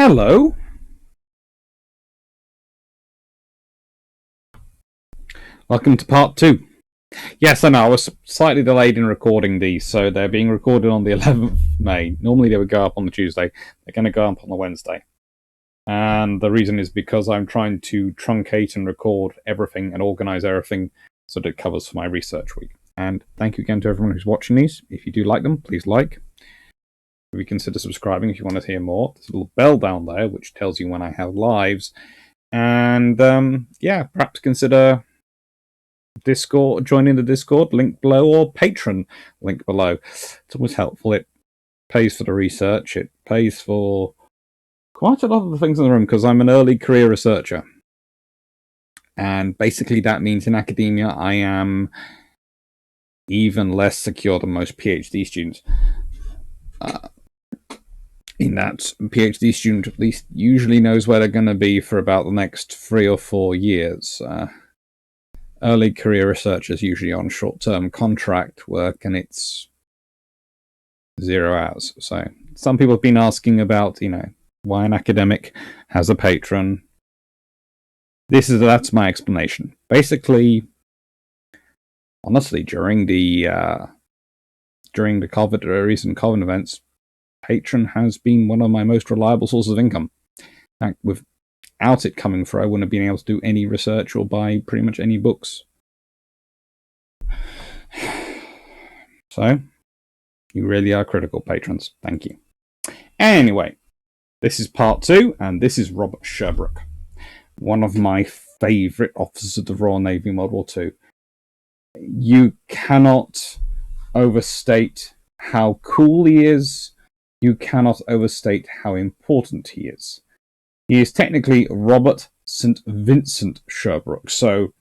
Hello. Welcome to part two. Yes, I know. I was slightly delayed in recording these, so they're being recorded on the 11th of May. Normally they would go up on the Tuesday. They're going to go up on the Wednesday. And the reason is because I'm trying to truncate and record everything and organize everything so that it covers for my research week. And thank you again to everyone who's watching these. If you do like them, please like. Maybe consider subscribing if you want to hear more. There's a little bell down there which tells you when I have lives. And perhaps consider Discord, joining the Discord, link below, or Patreon, link below. It's always helpful. It pays for the research. It pays for quite a lot of the things in the room because I'm an early career researcher. And basically that means in academia I am even less secure than most PhD students. In that a PhD student at least usually knows where they're going to be for about the next 3 or 4 years. Early career researchers usually on short-term contract work, and it's 0 hours. So some people have been asking about, why an academic has a patron. That's my explanation. Basically, honestly, during the recent COVID events, patron has been one of my most reliable sources of income. In fact, without it coming through, I wouldn't have been able to do any research or buy pretty much any books. So, you really are critical, patrons. Thank you. Anyway, this is part 2, and this is Robert Sherbrooke, one of my favourite officers of the Royal Navy in World War II. You cannot overstate how cool he is. You cannot overstate how important he is. He is technically Robert St. Vincent Sherbrooke, so,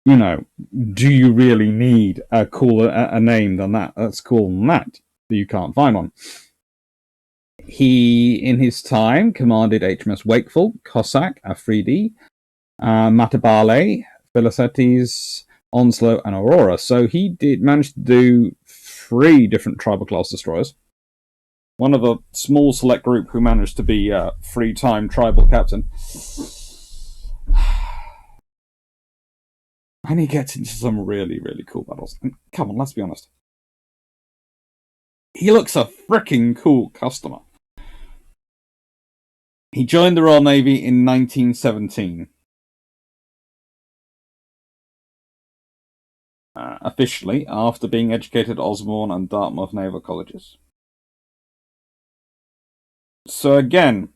do you really need a cooler name than that? That's cooler than that. You can't find one. He, in his time, commanded HMS Wakeful, Cossack, Afridi, Matabale, Philoctetes, Onslow, and Aurora. So he manage to do 3 different tribal class destroyers. One of a small select group who managed to be a 3-time tribal captain. And he gets into some really, really cool battles. And come on, let's be honest. He looks a freaking cool customer. He joined the Royal Navy in 1917. Officially, after being educated at Osborne and Dartmouth Naval Colleges. So again,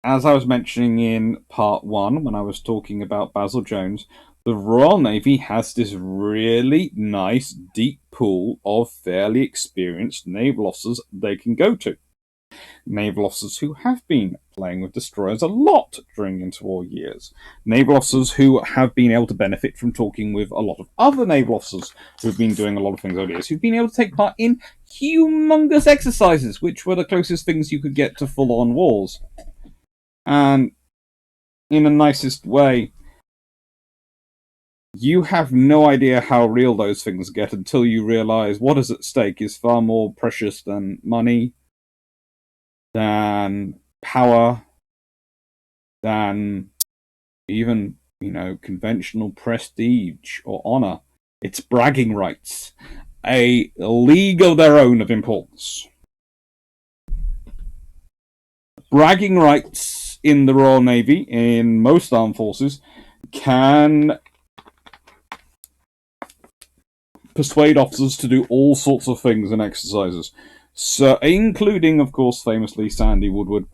as I was mentioning in part 1 when I was talking about Basil Jones, the Royal Navy has this really nice deep pool of fairly experienced naval officers they can go to. Naval officers who have been playing with destroyers a lot during interwar years. Naval officers who have been able to benefit from talking with a lot of other naval officers who've been doing a lot of things over the years, who've been able to take part in humongous exercises, which were the closest things you could get to full-on wars. And in the nicest way, you have no idea how real those things get until you realize what is at stake is far more precious than money, than power, than even, conventional prestige or honor. It's bragging rights. A league of their own of importance. Bragging rights in the Royal Navy, in most armed forces, can persuade officers to do all sorts of things and exercises. So, including, of course, famously Sandy Woodward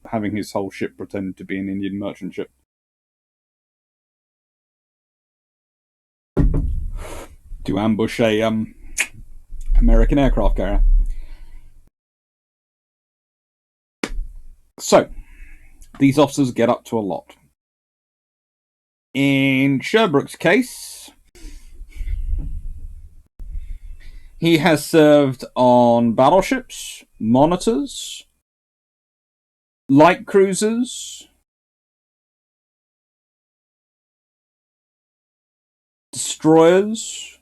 having his whole ship pretend to be an Indian merchant ship. To ambush a American aircraft carrier. So, these officers get up to a lot. In Sherbrooke's case, he has served on battleships, monitors, light cruisers, destroyers,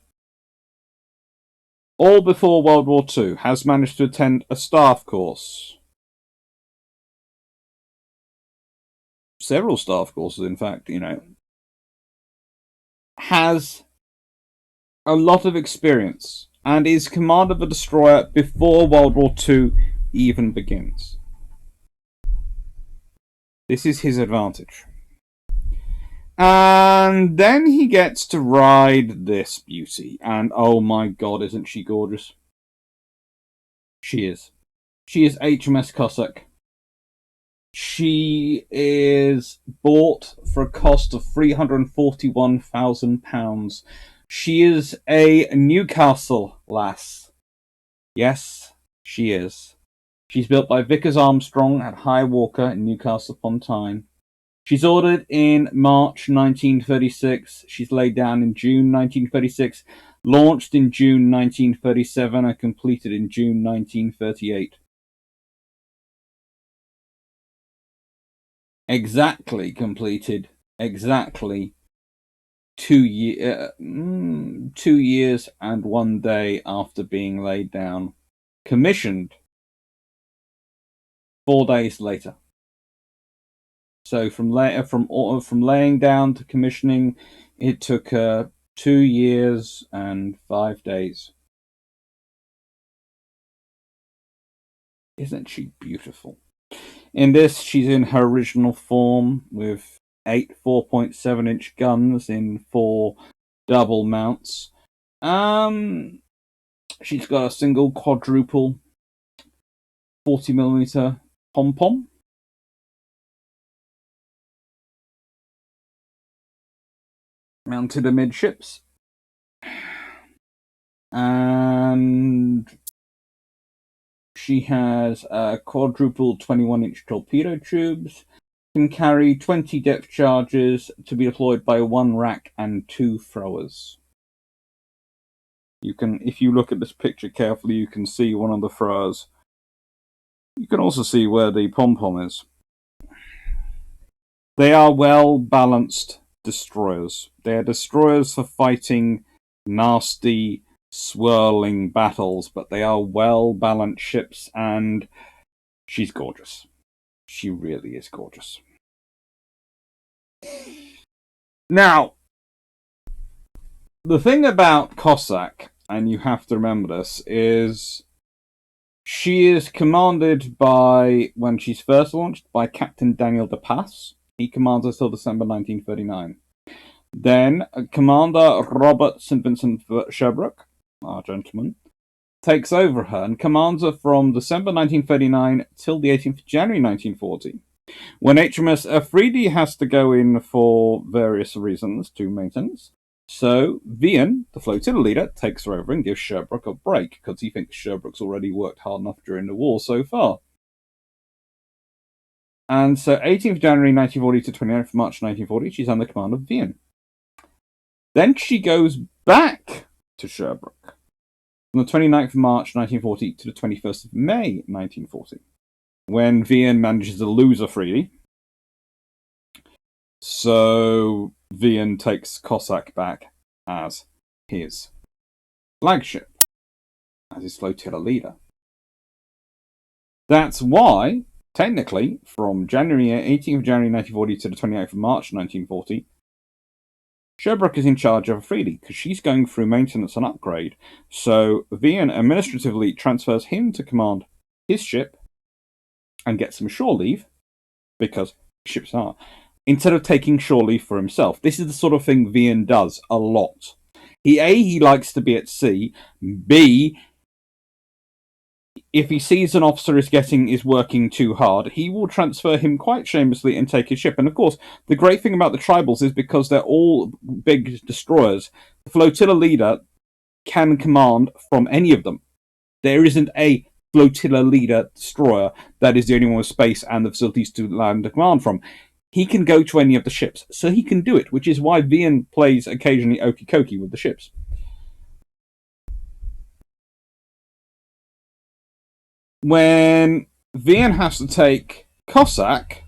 all before World War II, has managed to attend a staff course. several staff courses, in fact, has a lot of experience and is command of a destroyer before World War II even begins. This is his advantage. And then he gets to ride this beauty. And oh my god, isn't she gorgeous? She is. She is HMS Cossack. She is bought for a cost of £341,000. She is a Newcastle lass. Yes, she is. She's built by Vickers Armstrong at High Walker in Newcastle upon Tyne. She's ordered in March 1936. She's laid down in June 1936, launched in June 1937, and completed in June 1938. Exactly completed. Exactly 2 years and 1 day after being laid down. Commissioned 4 days later. So from laying down to commissioning, it took 2 years and 5 days. Isn't she beautiful? In this, she's in her original form with 8 4.7-inch guns in 4 double mounts. She's got a single quadruple 40mm pom-pom. Mounted amidships. And she has quadruple 21-inch torpedo tubes. Can carry 20 depth charges to be deployed by 1 rack and 2 throwers. If you look at this picture carefully, you can see one of the throwers. You can also see where the pom-pom is. They are well-balanced destroyers. They are destroyers for fighting nasty, swirling battles, but they are well-balanced ships, and she's gorgeous. She really is gorgeous. Now, the thing about Cossack, and you have to remember this, is she is commanded by, when she's first launched, by Captain Daniel de Pass. He commands her till December 1939. Then Commander Robert St. Vincent Sherbrooke, our gentleman, takes over her and commands her from December 1939 till the 18th of January 1940. When HMS Afridi has to go in for various reasons to maintenance, so Vian, the flotilla leader, takes her over and gives Sherbrooke a break because he thinks Sherbrooke's already worked hard enough during the war so far. And so 18th January 1940 to 29th March 1940, she's under command of Vian. Then she goes back to Sherbrooke from the 29th of March 1940 to the 21st of May 1940, when Vian manages to lose Afridi. So Vian takes Cossack back as his flagship, as his flotilla leader. That's why, technically, from 18th of January 1940 to the 28th of March 1940, Sherbrooke is in charge of Afridi because she's going through maintenance and upgrade. So Vian administratively transfers him to command his ship and gets some shore leave, because ships are, instead of taking shore leave for himself. This is the sort of thing Vian does a lot. He likes to be at sea. B, if he sees an officer is working too hard, he will transfer him quite shamelessly and take his ship. And of course, the great thing about the tribals is because they're all big destroyers, the flotilla leader can command from any of them. There isn't a flotilla leader destroyer that is the only one with space and the facilities to land a command from. He can go to any of the ships, so he can do it, which is why Vian plays occasionally okey-dokey with the ships. When Vian has to take Cossack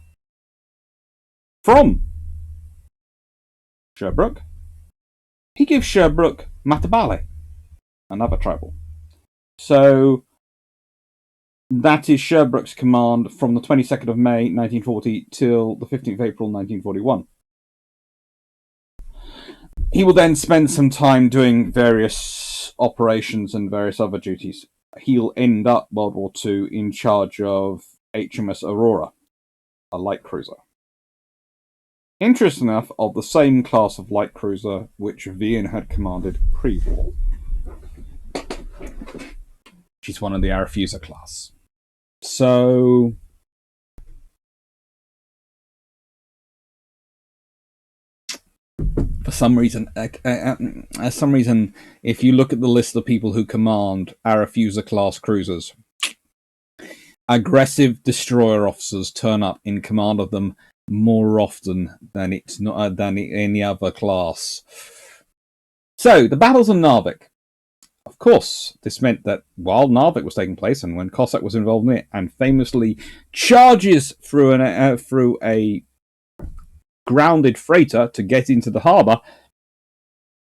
from Sherbrooke, he gives Sherbrooke Matabale, another tribal. So That is Sherbrooke's command from the 22nd of May 1940 till the 15th of April 1941. He will then spend some time doing various operations and various other duties. He'll end up World War II in charge of HMS Aurora, a light cruiser. Interesting enough, of the same class of light cruiser which Vian had commanded pre-war. She's one of the Arethusa class. So for some reason, if you look at the list of people who command Arethusa class cruisers, aggressive destroyer officers turn up in command of them more often than any other class. So the battles of Narvik. Of course, this meant that while Narvik was taking place, and when Cossack was involved in it, and famously charges through a grounded freighter to get into the harbour,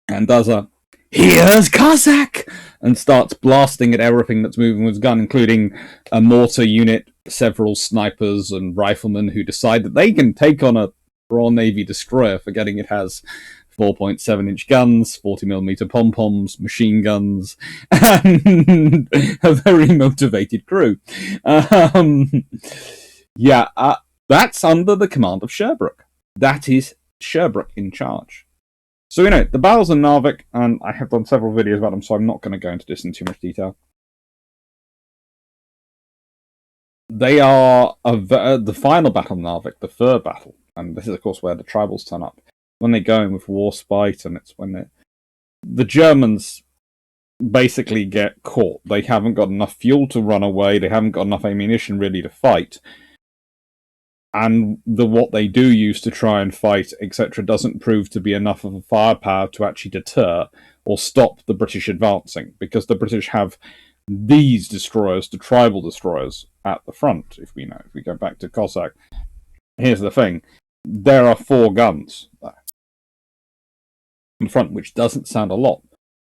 and does a "Here's Cossack!" and starts blasting at everything that's moving with his gun, including a mortar unit, several snipers and riflemen who decide that they can take on a Royal Navy destroyer, forgetting it has 4.7-inch guns, 40mm pom-poms, machine guns, and a very motivated crew. That's under the command of Sherbrooke. That is Sherbrooke in charge. So, the battles of Narvik, and I have done several videos about them, so I'm not going to go into this in too much detail. They are the final battle of Narvik, the third battle, and this is, of course, where the tribals turn up. When they go in with Warspite, and it's when the Germans basically get caught. They haven't got enough fuel to run away, they haven't got enough ammunition really to fight. And what they do use to try and fight, etc., doesn't prove to be enough of a firepower to actually deter or stop the British advancing, because the British have these destroyers, the tribal destroyers, at the front. If we go back to Cossack, here's the thing: there are 4 guns there in front, which doesn't sound a lot,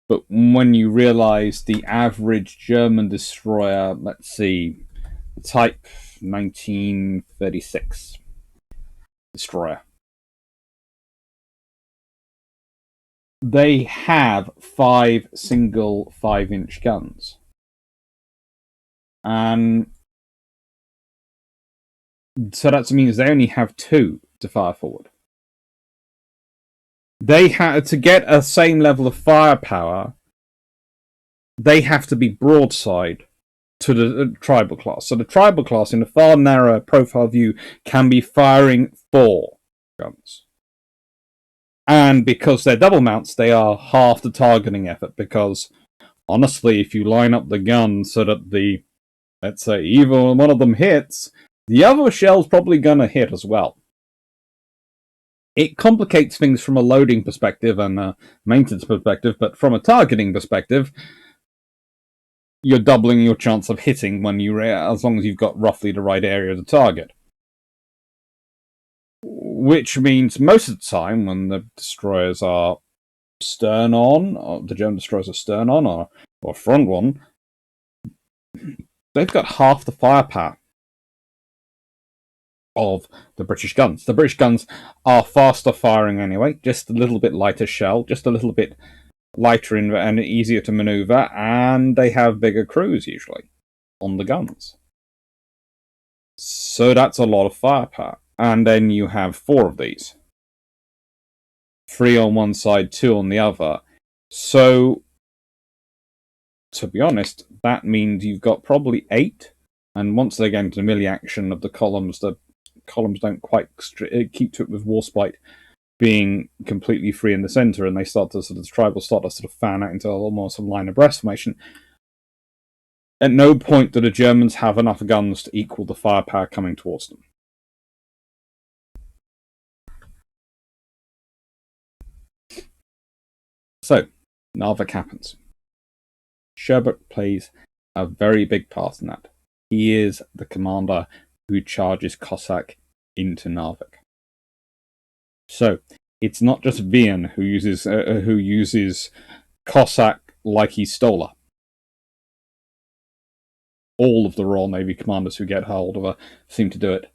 but when you realise the average German destroyer, let's see, type 1936 destroyer, they have 5 single 5-inch guns, and so that means they only have 2 to fire forward. They had to get a same level of firepower. They have to be broadside to the tribal class. So the tribal class, in a far narrower profile view, can be firing 4 guns. And because they're double mounts, they are half the targeting effort, because honestly, if you line up the guns so that let's say, even one of them hits, the other shell's probably going to hit as well. It complicates things from a loading perspective and a maintenance perspective, but from a targeting perspective, you're doubling your chance of hitting as long as you've got roughly the right area to target. Which means most of the time, when the destroyers are stern on, or the German destroyers are stern on, or front one, they've got half the firepower of the British guns. The British guns are faster firing anyway, just a little bit lighter shell, just a little bit lighter and easier to maneuver, and they have bigger crews usually on the guns. So that's a lot of firepower. And then you have 4 of these. 3 on one side, 2 on the other. So, to be honest, that means you've got probably 8. And once they get into the melee action of the columns don't quite keep to it, with Warspite being completely free in the center, and they start to the tribals start to sort of fan out into almost a line abreast formation. At no point do the Germans have enough guns to equal the firepower coming towards them. So, Narvik happens. Sherbrooke plays a very big part in that. He is the commander who charges Cossack into Narvik. So, it's not just Vian who uses Cossack like he's Stoller. all of the Royal Navy commanders who get hold of her seem to do it.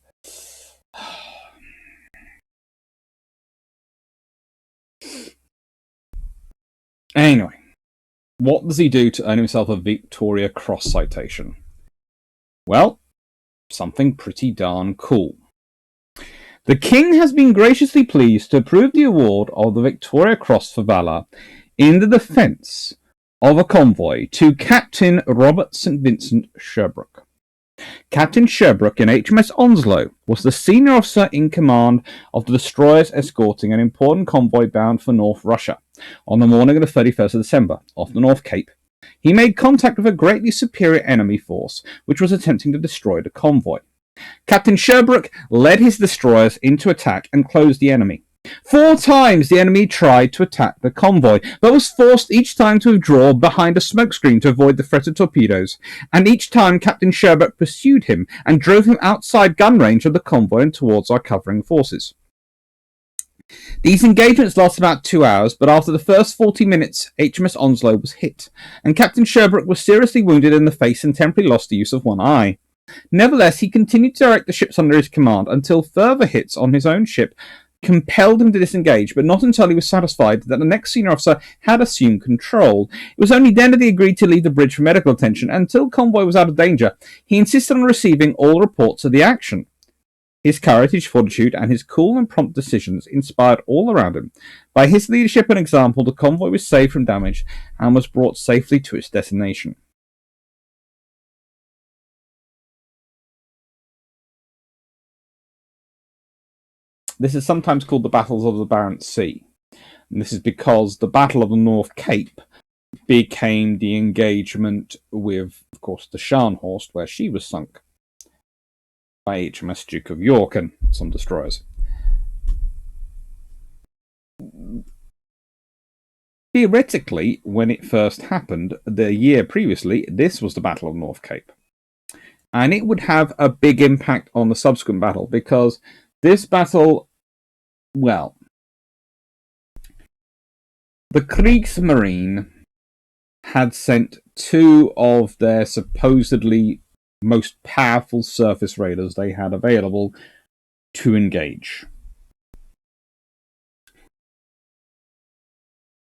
Anyway, what does he do to earn himself a Victoria Cross citation? Well, something pretty darn cool. The King has been graciously pleased to approve the award of the Victoria Cross for valour in the defence of a convoy to Captain Robert St. Vincent Sherbrooke. Captain Sherbrooke in HMS Onslow was the senior officer in command of the destroyers escorting an important convoy bound for North Russia on the morning of the 31st of December off the North Cape. He made contact with a greatly superior enemy force which was attempting to destroy the convoy. Captain Sherbrooke led his destroyers into attack and closed the enemy. 4 times the enemy tried to attack the convoy, but was forced each time to withdraw behind a smokescreen to avoid the threat of torpedoes, and each time Captain Sherbrooke pursued him and drove him outside gun range of the convoy and towards our covering forces. These engagements lasted about 2 hours, but after the first 40 minutes, HMS Onslow was hit, and Captain Sherbrooke was seriously wounded in the face and temporarily lost the use of one eye. Nevertheless, he continued to direct the ships under his command until further hits on his own ship compelled him to disengage, but not until he was satisfied that the next senior officer had assumed control. It was only then that he agreed to leave the bridge for medical attention. Until convoy was out of danger, he insisted on receiving all reports of the action. His courage, his fortitude, and his cool and prompt decisions inspired all around him. By his leadership and example, the convoy was saved from damage and was brought safely to its destination. This is sometimes called the Battles of the Barents Sea. And this is because the Battle of the North Cape became the engagement with, of course, the Scharnhorst, where she was sunk by HMS Duke of York and some destroyers. Theoretically, when it first happened, the year previously, this was the Battle of North Cape. And it would have a big impact on the subsequent battle, because this battle, well, the Kriegsmarine had sent 2 of their supposedly most powerful surface raiders they had available to engage.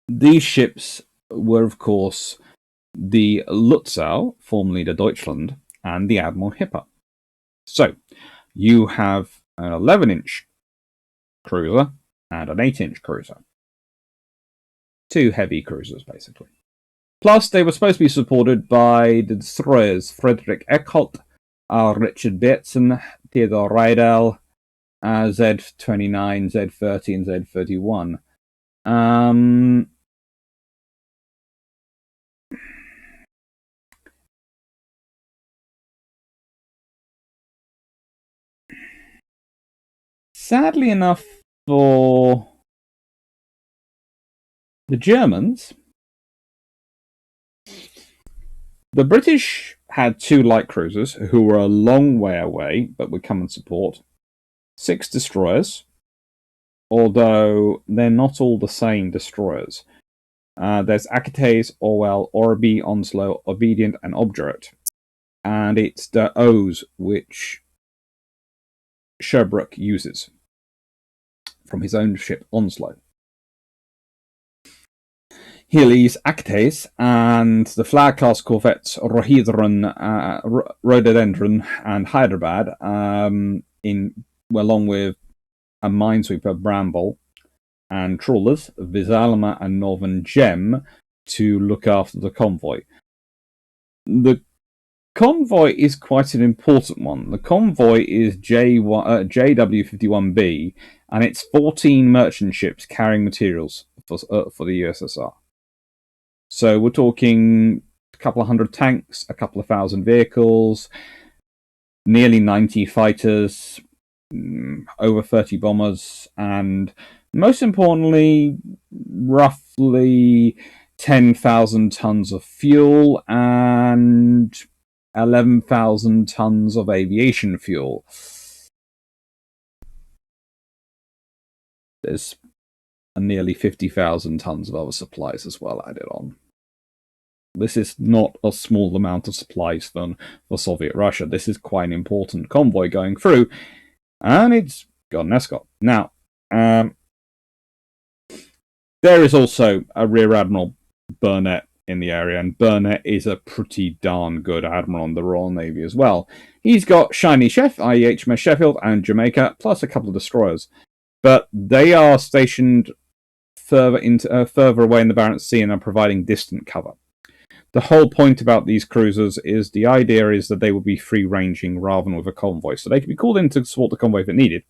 These ships were, of course, the Lutzow, formerly the Deutschland, and the Admiral Hipper. So, you have an 11-inch cruiser and an 8-inch cruiser. 2 heavy cruisers, basically. Plus, they were supposed to be supported by the destroyers Frederick Eckholt, Richard Bateson, Theodore Rydell, Z-29, Z-30, and Z-31. Sadly enough for the Germans, the British had 2 light cruisers who were a long way away but would come and support, 6 destroyers, although they're not all the same destroyers. There's Achates, Orwell, Orby, Onslow, Obedient, and Obdurate. And it's the O's which Sherbrooke uses from his own ship Onslow. He leaves Achates and the flag-class corvettes Rhododendron and Hyderabad, along with a minesweeper Bramble, and trawlers Vizalma and Northern Gem to look after the convoy. The convoy is quite an important one. The convoy is JW-51B, and it's 14 merchant ships carrying materials for the USSR. So we're talking a couple of hundred tanks, a couple of thousand vehicles, nearly 90 fighters, over 30 bombers, and most importantly, roughly 10,000 tons of fuel and 11,000 tons of aviation fuel. There's nearly 50,000 tons of other supplies as well added on. This is not a small amount of supplies for Soviet Russia. This is quite an important convoy going through, and it's got an escort. Now, there is also a Rear Admiral Burnett in the area, and Burnett is a pretty darn good admiral in the Royal Navy as well. He's got Shiny Chef, i.e. HMS Sheffield, and Jamaica, plus a couple of destroyers. But they are stationed further away in the Barents Sea and are providing distant cover. The whole point about these cruisers is the idea is that they will be free-ranging rather than with a convoy. So they could be called in to support the convoy if it needed,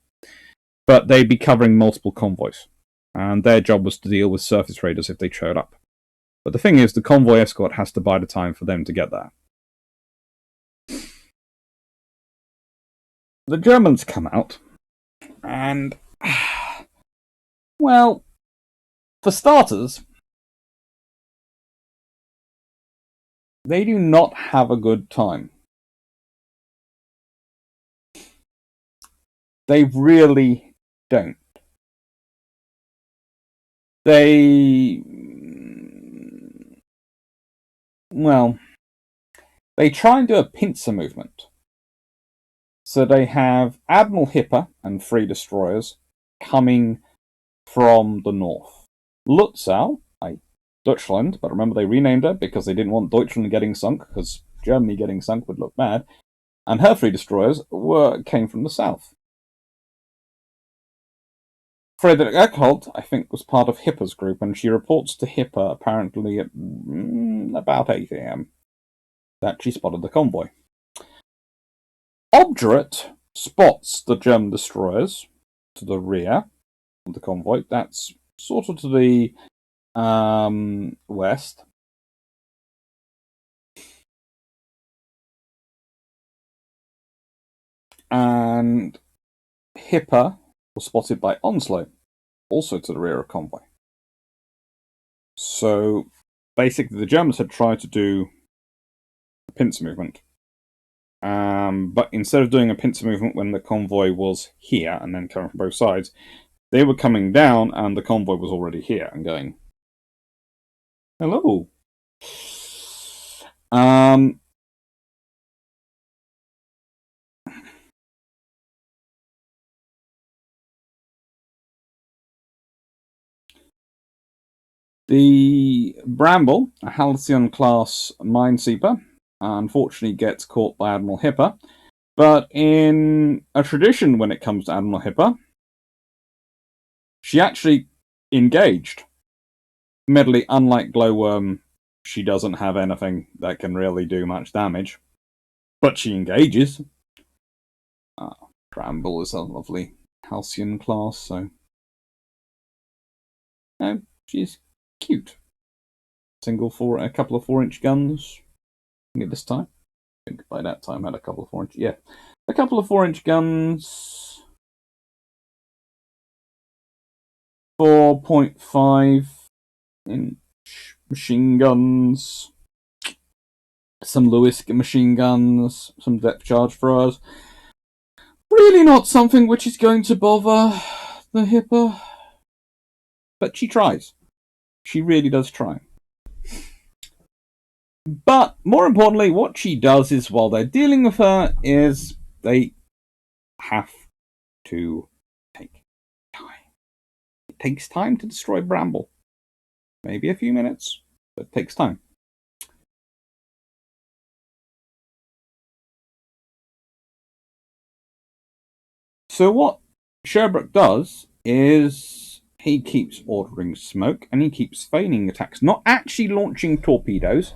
but they'd be covering multiple convoys. And their job was to deal with surface raiders if they showed up. But the thing is, the convoy escort has to buy the time for them to get there. The Germans come out, and, well, for starters, they do not have a good time. They really don't. They try and do a pincer movement. So they have Admiral Hipper and 3 destroyers coming from the north. Lutzow, Deutschland, but remember they renamed her because they didn't want Deutschland getting sunk, because Germany getting sunk would look bad, and her 3 destroyers came from the south. Friedrich Eckholt, I think, was part of Hipper's group, and she reports to Hipper apparently at about 8 a.m. that she spotted the convoy. Obdurate spots the German destroyers to the rear of the convoy. That's sort of to the west. And Hipper was spotted by Onslow, also to the rear of convoy. So basically the Germans had tried to do a pincer movement. But instead of doing a pincer movement when the convoy was here and then coming from both sides, they were coming down and the convoy was already here and going, hello. The Bramble, a Halcyon-class minesweeper, unfortunately gets caught by Admiral Hipper. But in a tradition when it comes to Admiral Hipper, she actually engaged. Admittedly, unlike Glowworm, she doesn't have anything that can really do much damage. But she engages. Bramble is a lovely Halcyon class, so... she's cute. A couple of 4-inch guns. This time. I think by that time I had a couple of 4-inch. Yeah. A couple of 4-inch guns. 4.5-inch machine guns. Some Lewis machine guns. Some depth charge throwers. Really not something which is going to bother the Hipper. But she tries. She really does try. But more importantly, what she does is, while they're dealing with her, is they have to take time. It takes time to destroy Bramble. Maybe a few minutes, but it takes time. So what Sherbrooke does is he keeps ordering smoke and he keeps feigning attacks, not actually launching torpedoes,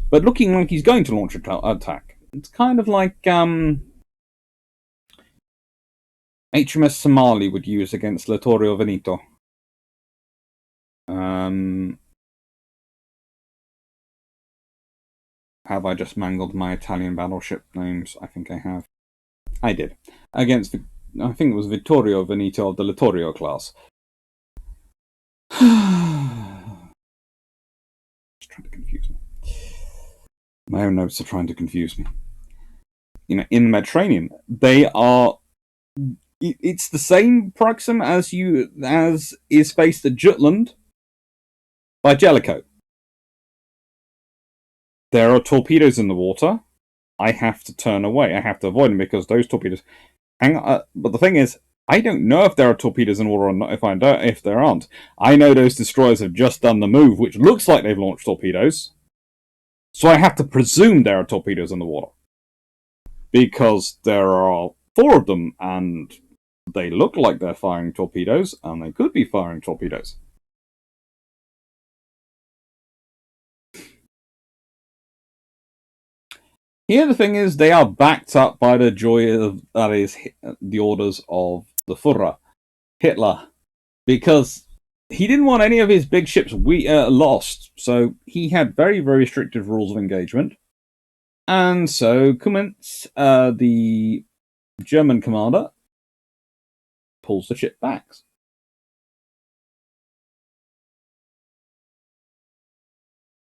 but looking like he's going to launch an attack. It's kind of like HMS Somali would use against Littorio Veneto. Have I just mangled my Italian battleship names? I think I have. I did. Against, I think it was Vittorio Veneto of the Littorio class. Just trying to confuse me. My own notes are trying to confuse me. In the Mediterranean, they are... It's the same Proxim as is faced at Jutland by Jellicoe. there are torpedoes in the water, I have to turn away. I have to avoid them because those torpedoes. But the thing is, I don't know if there are torpedoes in the water or not. If there aren't, I know those destroyers have just done the move, which looks like they've launched torpedoes. So I have to presume there are torpedoes in the water because there are 4 of them, and they look like they're firing torpedoes, and they could be firing torpedoes. Here, the thing is, they are backed up by the that is the orders of the Führer, Hitler, because he didn't want any of his big ships lost, so he had very, very restrictive rules of engagement. And so Kumentz, the German commander, pulls the ship back.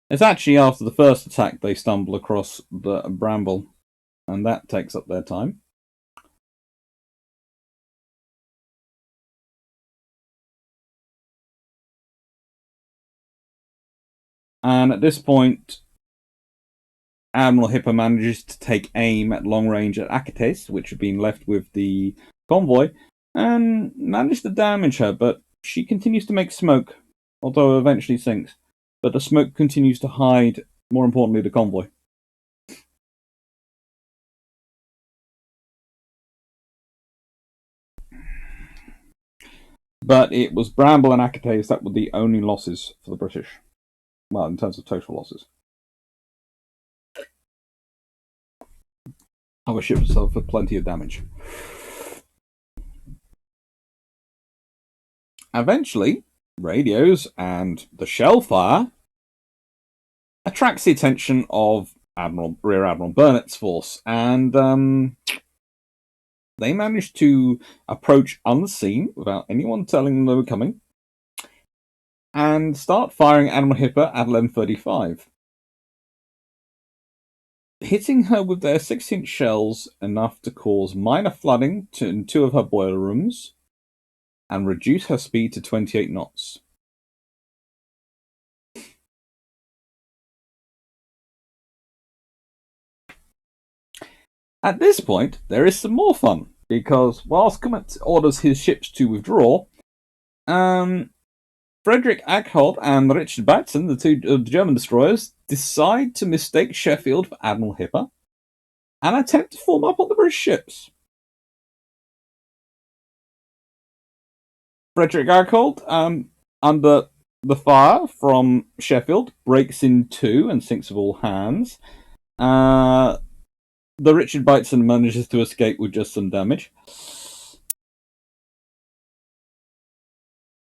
It's actually after the first attack they stumble across the Bramble, and that takes up their time. And at this point, Admiral Hipper manages to take aim at long range at Akates, which had been left with the convoy, and managed to damage her, but she continues to make smoke, although eventually sinks. But the smoke continues to hide, more importantly, the convoy. But it was Bramble and Akates that were the only losses for the British. Well, in terms of total losses. Our ship suffered plenty of damage. Eventually, radios and the shell fire attracts the attention of Rear Admiral Burnett's force, and they managed to approach unseen without anyone telling them they were coming and start firing Admiral Hipper at 11:35, hitting her with their 6-inch shells enough to cause minor flooding in 2 of her boiler rooms and reduce her speed to 28 knots. At this point, there is some more fun, because whilst Kumet orders his ships to withdraw, Frederick Agholt and Richard Bateson, the 2 German destroyers, decide to mistake Sheffield for Admiral Hipper and attempt to form up on the British ships. Frederick Agholt, under the fire from Sheffield, breaks in 2 and sinks with all hands. The Richard Bateson manages to escape with just some damage.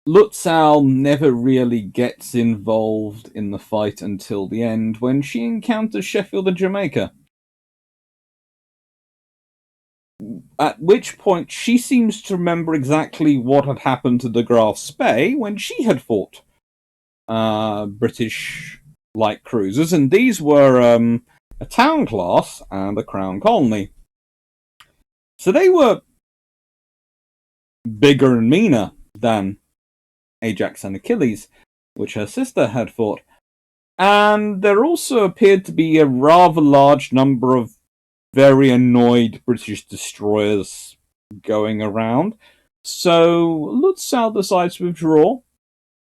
Lutzow never really gets involved in the fight until the end, when she encounters Sheffield and Jamaica. At which point, she seems to remember exactly what had happened to the Graf Spee when she had fought British light cruisers, and these were a town class and a crown colony. So they were bigger and meaner than Ajax and Achilles, which her sister had fought. And there also appeared to be a rather large number of very annoyed British destroyers going around. So Lutzow decides to withdraw,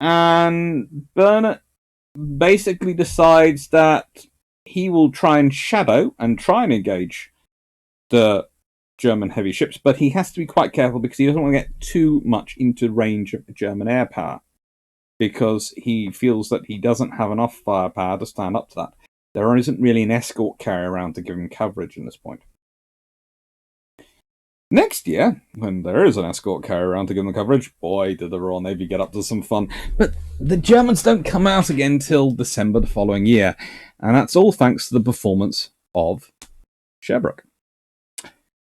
and Burnett basically decides that he will try and shadow and try and engage the German heavy ships, but he has to be quite careful because he doesn't want to get too much into range of German air power, because he feels that he doesn't have enough firepower to stand up to that. There isn't really an escort carrier around to give him coverage at this point. Next year, when there is an escort carrier around to give them coverage, boy, did the Royal Navy get up to some fun. But the Germans don't come out again till December the following year, and that's all thanks to the performance of Sherbrooke.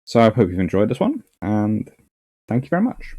So I hope you've enjoyed this one, and thank you very much.